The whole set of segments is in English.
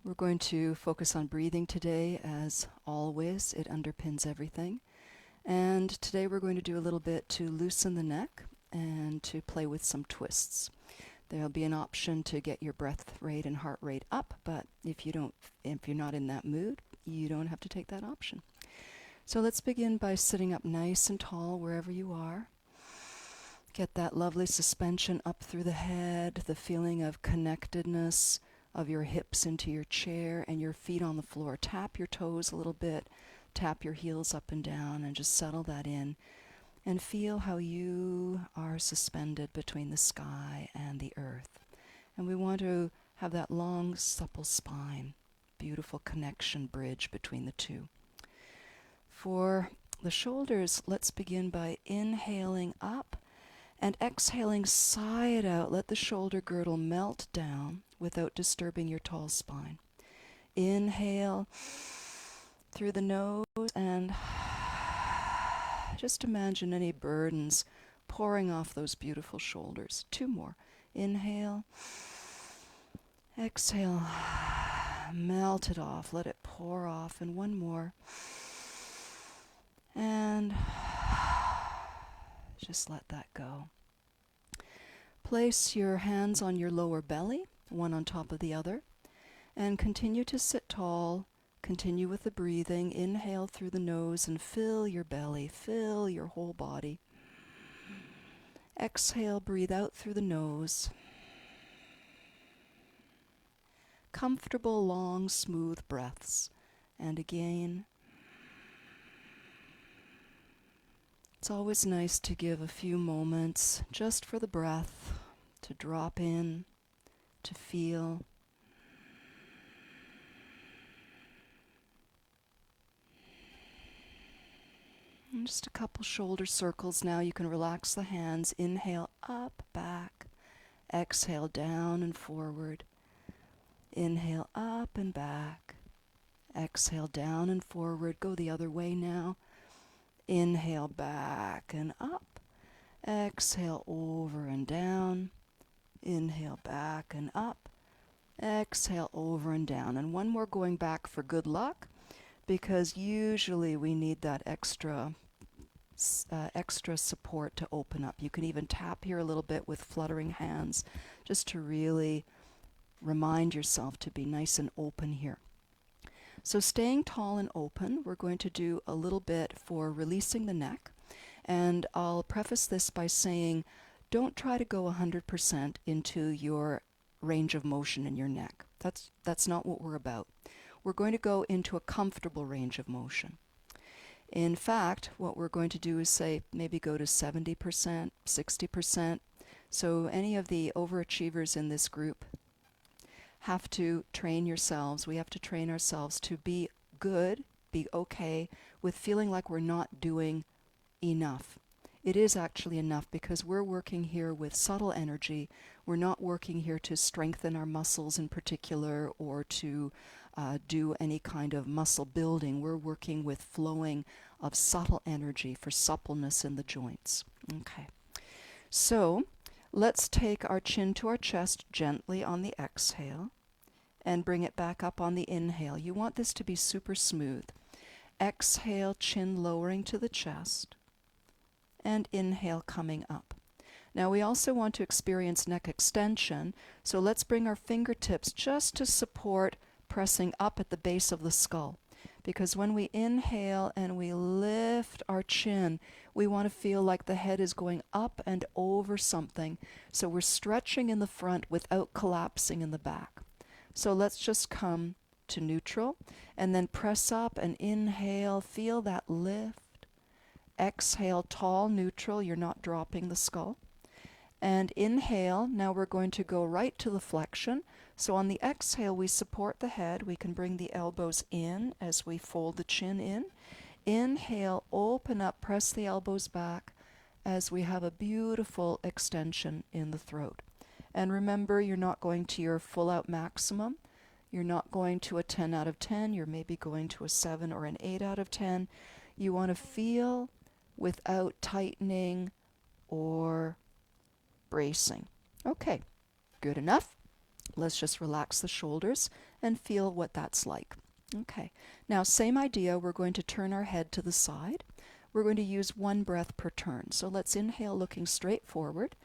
We're going to focus on breathing today. As always, it underpins everything. And today we're going to do a little bit to loosen the neck and to play with some twists. There'll be an option to get your breath rate and heart rate up, but if you're not in that mood, you don't have to take that option. So let's begin by sitting up nice and tall wherever you are. Get that lovely suspension up through the head, the feeling of connectedness of your hips into your chair and your feet on the floor. Tap your toes a little bit, tap your heels up and down, and just settle that in. And feel how you are suspended between the sky and the earth. And we want to have that long, supple spine, beautiful connection bridge between the two. For the shoulders, let's begin by inhaling up and exhaling side out. Let the shoulder girdle melt down without disturbing your tall spine. Inhale through the nose and just imagine any burdens pouring off those beautiful shoulders. 2 more. Inhale. Exhale. Melt it off. Let it pour off. And 1 more. And just let that go. Place your hands on your lower belly, one on top of the other, and continue to sit tall. Continue with the breathing. Inhale through the nose and fill your belly, fill your whole body. Exhale, breathe out through the nose. Comfortable, long, smooth breaths. And again. It's always nice to give a few moments just for the breath, to drop in, to feel. And just a couple shoulder circles now. You can relax the hands. Inhale up, back. Exhale down and forward. Inhale up and back. Exhale down and forward. Go the other way now. Inhale back and up. Exhale over and down. Inhale back and up. Exhale over and down. And 1 more going back for good luck, because usually we need that extra support to open up. You can even tap here a little bit with fluttering hands just to really remind yourself to be nice and open here. So staying tall and open, we're going to do a little bit for releasing the neck. And I'll preface this by saying, don't try to go 100% into your range of motion in your neck. That's not what we're about. We're going to go into a comfortable range of motion. In fact, what we're going to do is say maybe go to 70%, 60%. So any of the overachievers in this group have to train yourselves. We have to train ourselves to be good, be okay with feeling like we're not doing enough. It is actually enough, because we're working here with subtle energy. We're not working here to strengthen our muscles in particular or to do any kind of muscle building. We're working with flowing of subtle energy for suppleness in the joints. Okay. So let's take our chin to our chest gently on the exhale and bring it back up on the inhale. You want this to be super smooth. Exhale, chin lowering to the chest, and inhale coming up. Now we also want to experience neck extension, so let's bring our fingertips just to support pressing up at the base of the skull. Because when we inhale and we lift our chin, we want to feel like the head is going up and over something. So we're stretching in the front without collapsing in the back. So let's just come to neutral and then press up and inhale. Feel that lift. Exhale, tall, neutral. You're not dropping the skull. And inhale. Now we're going to go right to the flexion. So on the exhale, we support the head. We can bring the elbows in as we fold the chin in. Inhale, open up, press the elbows back as we have a beautiful extension in the throat. And remember, you're not going to your full out maximum. You're not going to a 10 out of 10. You're maybe going to a 7 or an 8 out of 10. You want to feel without tightening or bracing. Okay, good enough. Let's just relax the shoulders and feel what that's like. Okay, now same idea, we're going to turn our head to the side. We're going to use one breath per turn. So let's inhale looking straight forward.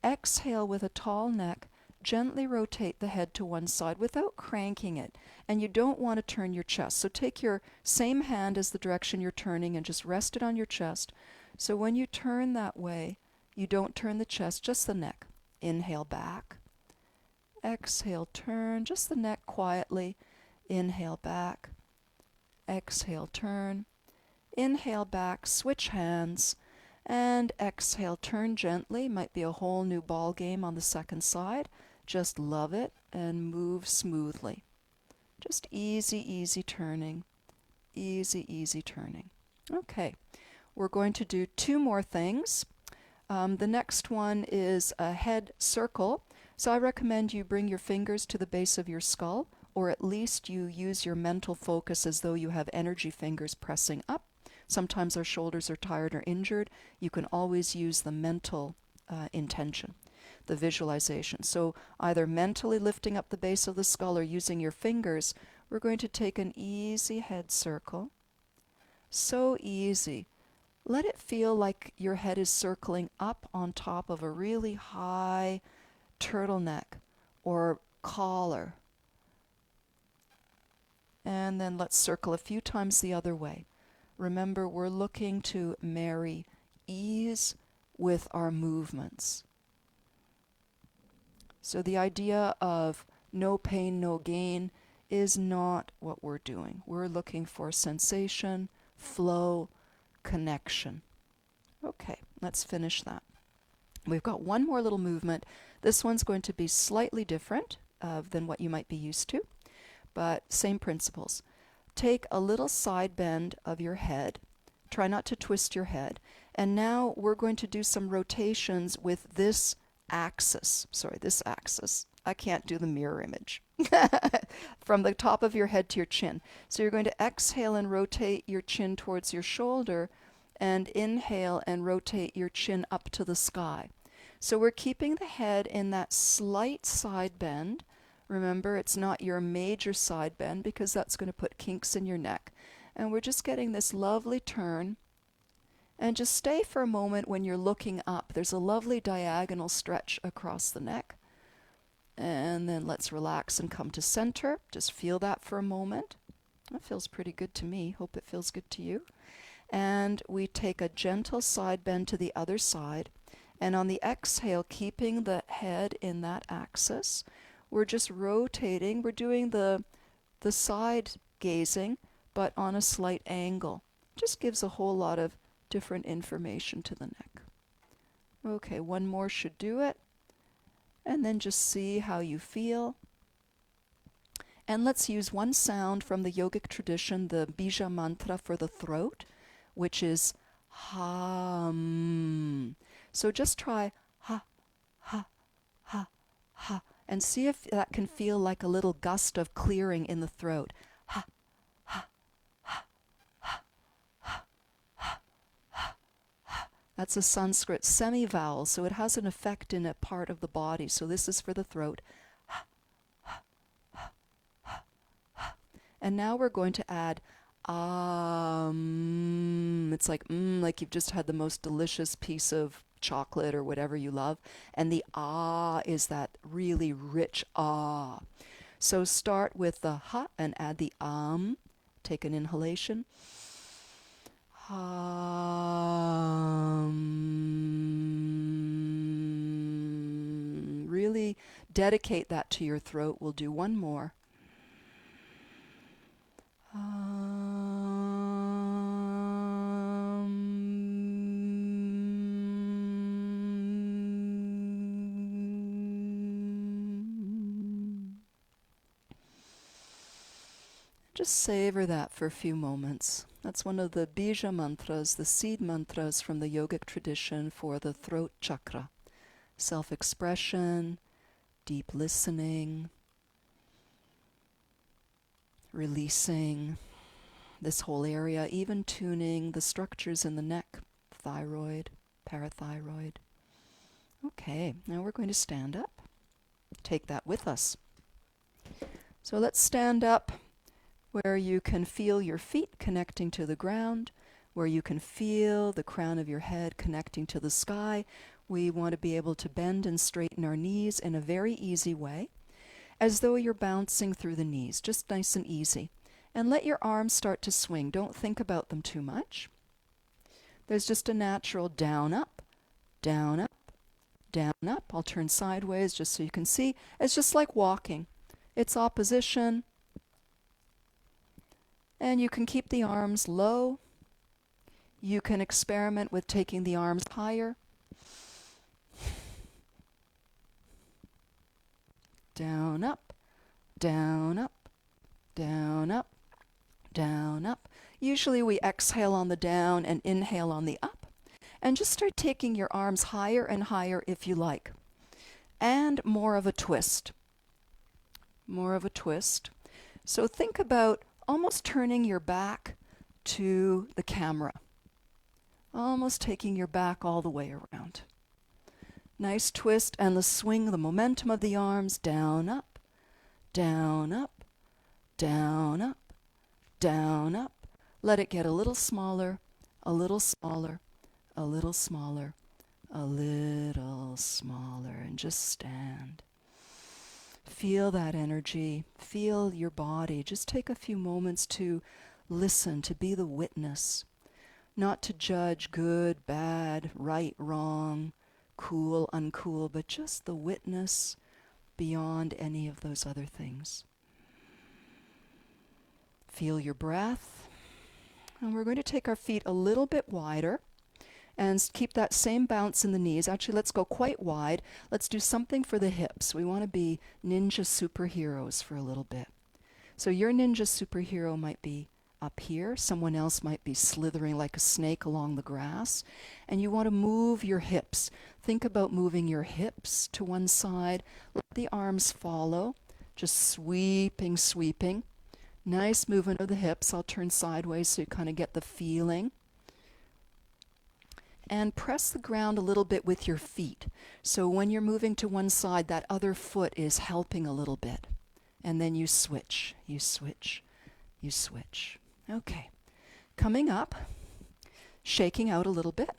Exhale with a tall neck. Gently rotate the head to one side without cranking it. And you don't want to turn your chest. So take your same hand as the direction you're turning and just rest it on your chest. So when you turn that way, you don't turn the chest, just the neck. Inhale back. Exhale, turn, just the neck quietly. Inhale back. Exhale, turn. Inhale back, switch hands, and exhale, turn gently. Might be a whole new ball game on the second side. Just love it and move smoothly. Just easy, easy turning. Easy, easy turning. Okay, we're going to do two more things. The next one is a head circle. So I recommend you bring your fingers to the base of your skull, or at least you use your mental focus as though you have energy fingers pressing up. Sometimes our shoulders are tired or injured. You can always use the mental intention, the visualization. So either mentally lifting up the base of the skull or using your fingers, we're going to take an easy head circle. So easy. Let it feel like your head is circling up on top of a really high turtleneck or collar. And then let's circle a few times the other way. Remember, we're looking to marry ease with our movements. So the idea of no pain, no gain is not what we're doing. We're looking for sensation, flow, connection. Okay, let's finish that. We've got one more little movement. This one's going to be slightly different than what you might be used to, but same principles. Take a little side bend of your head. Try not to twist your head. And now we're going to do some rotations with this axis. Sorry, this axis. I can't do the mirror image. From the top of your head to your chin. So you're going to exhale and rotate your chin towards your shoulder, and inhale and rotate your chin up to the sky. So we're keeping the head in that slight side bend. Remember, it's not your major side bend because that's going to put kinks in your neck. And we're just getting this lovely turn. And just stay for a moment when you're looking up. There's a lovely diagonal stretch across the neck. And then let's relax and come to center. Just feel that for a moment. That feels pretty good to me. Hope it feels good to you. And we take a gentle side bend to the other side. And on the exhale, keeping the head in that axis, we're just rotating. We're doing the side gazing, but on a slight angle. Just gives a whole lot of different information to the neck. Okay, one more should do it. And then just see how you feel. And let's use one sound from the yogic tradition, the bija mantra for the throat, which is hum. So just try ha, ha, ha, ha, and see if that can feel like a little gust of clearing in the throat. Ha, ha, ha, ha, ha, ha, ha, ha. That's a Sanskrit semi-vowel, so it has an effect in a part of the body. So this is for the throat. Ha, ha, ha, ha, ha. And now we're going to add it's like you've just had the most delicious piece of chocolate or whatever you love, and the is that really rich So start with the ha and add the Take an inhalation. Really dedicate that to your throat. We'll do one more. Just savor that for a few moments. That's one of the bija mantras, the seed mantras from the yogic tradition for the throat chakra. Self-expression, deep listening, releasing this whole area, even tuning the structures in the neck, thyroid, parathyroid. Okay, now we're going to stand up. Take that with us. So let's stand up where you can feel your feet connecting to the ground, where you can feel the crown of your head connecting to the sky. We want to be able to bend and straighten our knees in a very easy way, as though you're bouncing through the knees, just nice and easy. And let your arms start to swing. Don't think about them too much. There's just a natural down, up, down, up, down, up. I'll turn sideways just so you can see. It's just like walking. It's opposition. And you can keep the arms low. You can experiment with taking the arms higher. Down, up, down, up, down, up, down, up. Usually we exhale on the down and inhale on the up. And just start taking your arms higher and higher if you like. And more of a twist. More of a twist. So think about almost turning your back to the camera. Almost taking your back all the way around. Nice twist, and the swing, the momentum of the arms, down, up, down, up, down, up, down, up. Let it get a little smaller, a little smaller, a little smaller, a little smaller, and just stand. Feel that energy. Feel your body. Just take a few moments to listen, to be the witness, not to judge good, bad, right, wrong, cool, uncool, but just the witness beyond any of those other things. Feel your breath. And we're going to take our feet a little bit wider and keep that same bounce in the knees. Actually, let's go quite wide. Let's do something for the hips. We want to be ninja superheroes for a little bit. So your ninja superhero might be up here. Someone else might be slithering like a snake along the grass. And you want to move your hips. Think about moving your hips to one side. Let the arms follow. Just sweeping, sweeping. Nice movement of the hips. I'll turn sideways so you kind of get the feeling. And press the ground a little bit with your feet. So when you're moving to one side, that other foot is helping a little bit. And then you switch, you switch, you switch. Okay. Coming up, shaking out a little bit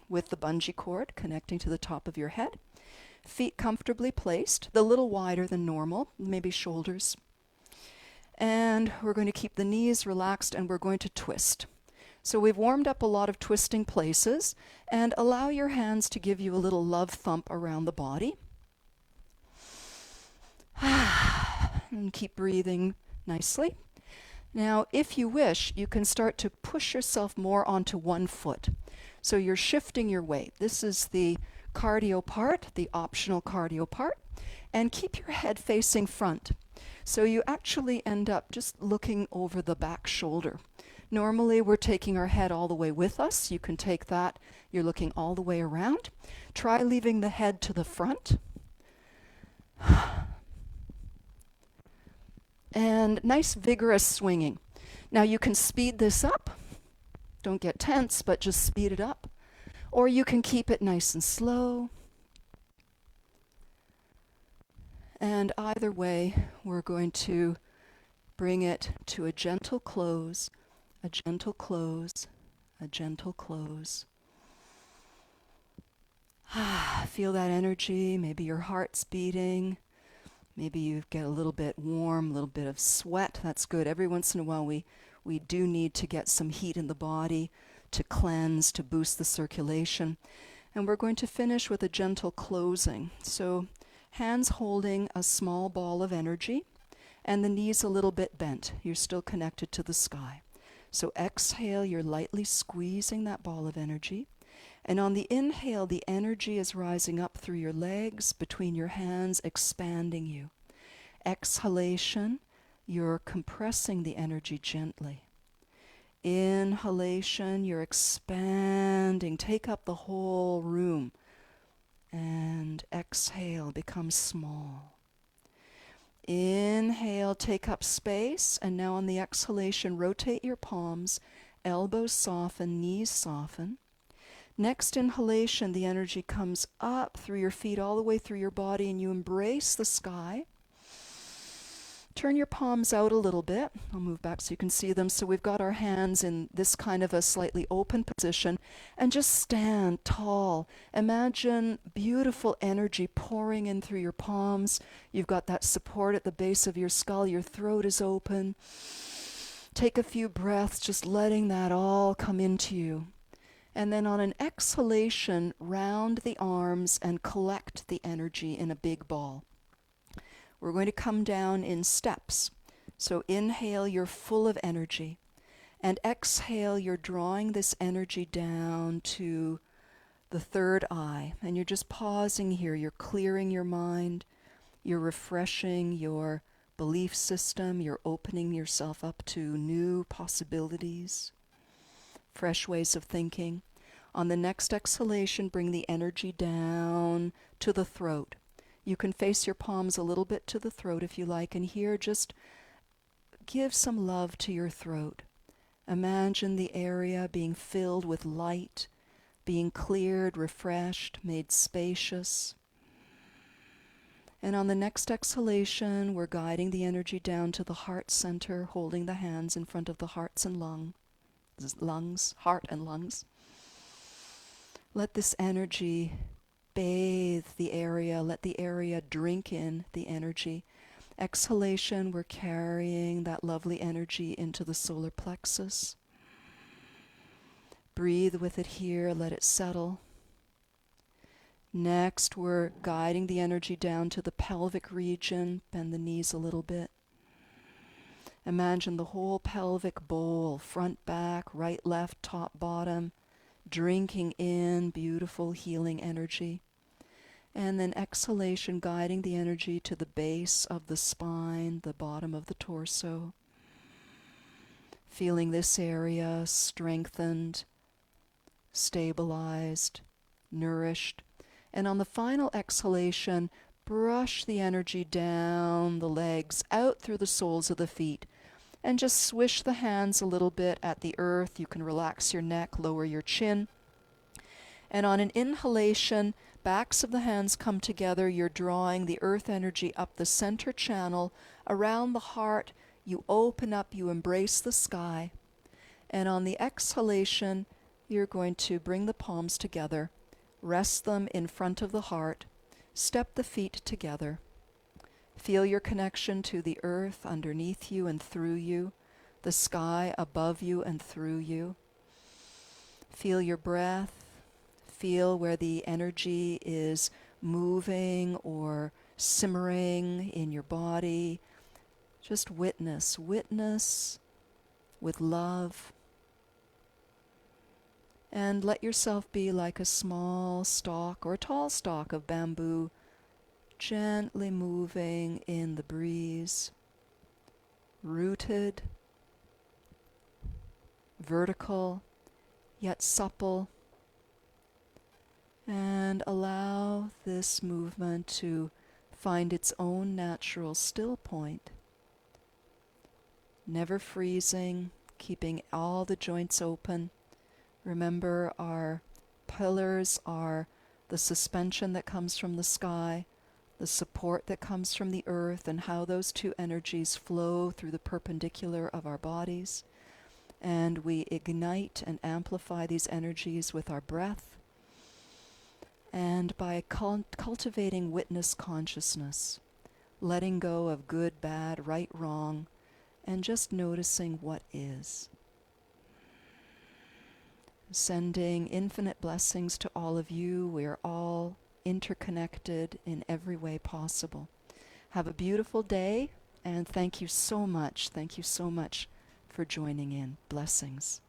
with the bungee cord connecting to the top of your head. Feet comfortably placed, a little wider than normal, maybe shoulders. And we're going to keep the knees relaxed, and we're going to twist. So we've warmed up a lot of twisting places, and allow your hands to give you a little love thump around the body. And keep breathing nicely. Now, if you wish, you can start to push yourself more onto one foot. So you're shifting your weight. This is the cardio part, the optional cardio part. And keep your head facing front. So you actually end up just looking over the back shoulder. Normally, we're taking our head all the way with us. You can take that. You're looking all the way around. Try leaving the head to the front. And nice vigorous swinging. Now you can speed this up. Don't get tense, but just speed it up. Or you can keep it nice and slow. And either way, we're going to bring it to a gentle close, a gentle close, a gentle close. Feel that energy. Maybe your heart's beating. Maybe you get a little bit warm, a little bit of sweat. That's good. Every once in a while we do need to get some heat in the body to cleanse, to boost the circulation. And we're going to finish with a gentle closing. So hands holding a small ball of energy and the knees a little bit bent. You're still connected to the sky. So exhale, you're lightly squeezing that ball of energy. And on the inhale, the energy is rising up through your legs, between your hands, expanding you. Exhalation, you're compressing the energy gently. Inhalation, you're expanding. Take up the whole room. And exhale, become small. Inhale, take up space. And now on the exhalation, rotate your palms. Elbows soften, knees soften. Next inhalation, the energy comes up through your feet all the way through your body, and you embrace the sky. Turn your palms out a little bit. I'll move back so you can see them. So we've got our hands in this kind of a slightly open position, and just stand tall. Imagine beautiful energy pouring in through your palms. You've got that support at the base of your skull. Your throat is open. Take a few breaths, just letting that all come into you. And then on an exhalation, round the arms and collect the energy in a big ball. We're going to come down in steps. So inhale, you're full of energy. And exhale, you're drawing this energy down to the third eye. And you're just pausing here. You're clearing your mind. You're refreshing your belief system. You're opening yourself up to new possibilities, fresh ways of thinking. On the next exhalation, bring the energy down to the throat. You can face your palms a little bit to the throat if you like, and here just give some love to your throat. Imagine the area being filled with light, being cleared, refreshed, made spacious. And on the next exhalation, we're guiding the energy down to the heart center, holding the hands in front of the hearts and heart and lungs. Let this energy bathe the area. Let the area drink in the energy. Exhalation, we're carrying that lovely energy into the solar plexus. Breathe with it here. Let it settle. Next, we're guiding the energy down to the pelvic region. Bend the knees a little bit. Imagine the whole pelvic bowl, front, back, right, left, top, bottom, drinking in beautiful healing energy. And then exhalation, guiding the energy to the base of the spine, the bottom of the torso. Feeling this area strengthened, stabilized, nourished. And on the final exhalation, brush the energy down the legs, out through the soles of the feet. And just swish the hands a little bit at the earth. You can relax your neck, lower your chin. And on an inhalation, backs of the hands come together. You're drawing the earth energy up the center channel, around the heart. You open up, you embrace the sky. And on the exhalation, you're going to bring the palms together, rest them in front of the heart, step the feet together. Feel your connection to the earth underneath you and through you, the sky above you and through you. Feel your breath. Feel where the energy is moving or simmering in your body. Just witness with love. And let yourself be like a small stalk or a tall stalk of bamboo, gently moving in the breeze, rooted, vertical, yet supple. And allow this movement to find its own natural still point. Never freezing, keeping all the joints open. Remember, our pillars are the suspension that comes from the sky, the support that comes from the earth, and how those two energies flow through the perpendicular of our bodies. And we ignite and amplify these energies with our breath and by cultivating witness consciousness, letting go of good, bad, right, wrong, and just noticing what is. Sending infinite blessings to all of you. We are all interconnected in every way possible. Have a beautiful day, and thank you so much for joining in. Blessings.